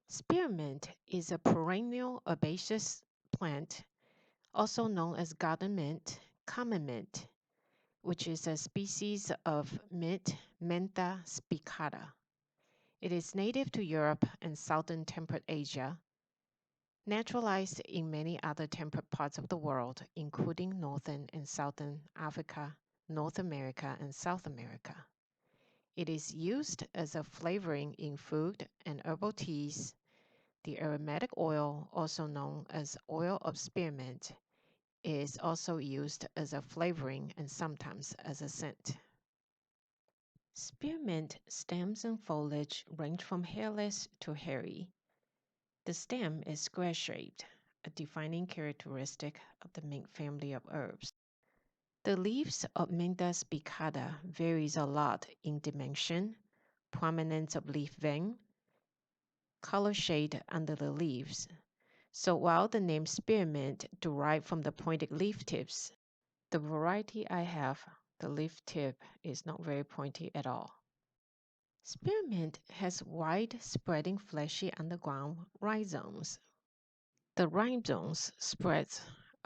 Spearmint is a perennial herbaceous plant, also known as garden mint, common mint, which is a species of mint, Mentha spicata. It is native to Europe and southern temperate Asia, naturalized in many other temperate parts of the world, including northern and southern Africa, North America, and South America. It is used as a flavoring in food and herbal teas. The aromatic oil, also known as oil of spearmint, is also used as a flavoring and sometimes as a scent. Spearmint stems and foliage range from hairless to hairy. The stem is square-shaped, a defining characteristic of the mint family of herbs. The leaves of Mentha spicata varies a lot in dimension, prominence of leaf vein, color shade under the leaves. So while the name spearmint derived from the pointed leaf tips, the variety I have, the leaf tip is not very pointy at all. Spearmint has wide spreading fleshy underground rhizomes. The rhizomes spread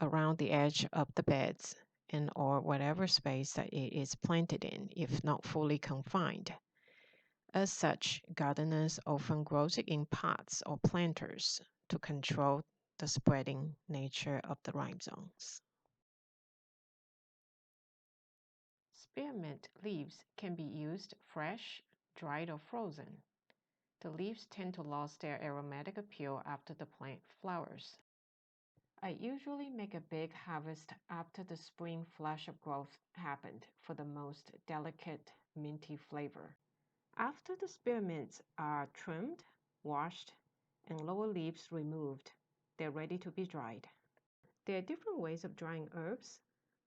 around the edge of the beds and or whatever space that it is planted in, if not fully confined. As such, gardeners often grow it in pots or planters to control the spreading nature of the rhizomes. Spearmint leaves can be used fresh, dried, or frozen. The leaves tend to lose their aromatic appeal after the plant flowers. I usually make a big harvest after the spring flush of growth happened for the most delicate, minty flavor. After the spearmints are trimmed, washed, and lower leaves removed, they're ready to be dried. There are different ways of drying herbs.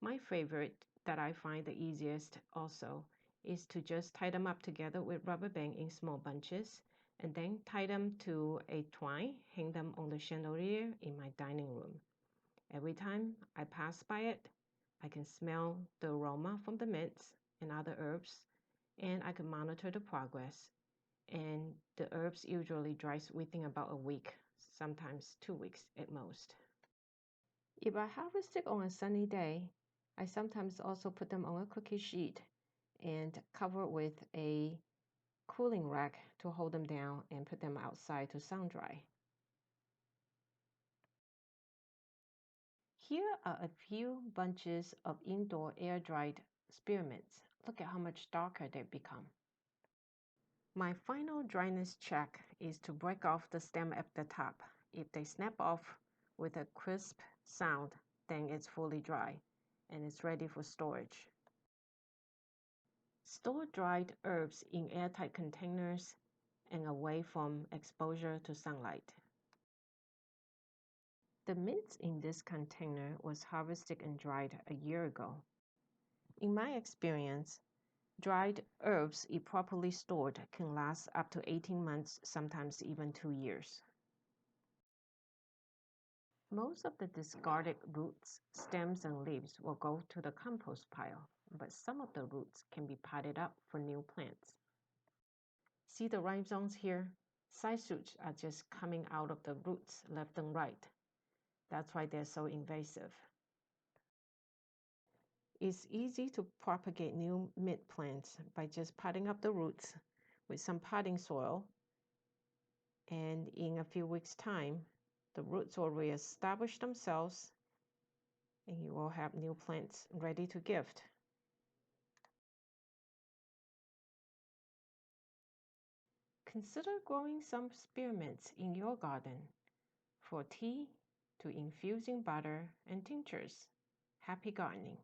My favorite, that I find the easiest also, is to just tie them up together with rubber band in small bunches and then tie them to a twine, hang them on the chandelier in my dining room. Every time I pass by it, I can smell the aroma from the mints and other herbs, and I can monitor the progress. And the herbs usually dries within about a week, sometimes 2 weeks at most. If I harvest it on a sunny day, I sometimes also put them on a cookie sheet and cover it with a cooling rack to hold them down and put them outside to sun dry. Here are a few bunches of indoor air-dried spearmints. Look at how much darker they've become. My final dryness check is to break off the stem at the top. If they snap off with a crisp sound, then it's fully dry and it's ready for storage. Store dried herbs in airtight containers and away from exposure to sunlight. The mint in this container was harvested and dried a year ago. In my experience, dried herbs, if properly stored, can last up to 18 months, sometimes even 2 years. Most of the discarded roots, stems, and leaves will go to the compost pile, but some of the roots can be potted up for new plants. See the rhizomes here? Side shoots are just coming out of the roots left and right. That's why they're so invasive. It's easy to propagate new mint plants by just potting up the roots with some potting soil, and in a few weeks' time, the roots will reestablish themselves and you will have new plants ready to gift. Consider growing some spearmints in your garden for tea, to infusing butter and tinctures. Happy gardening!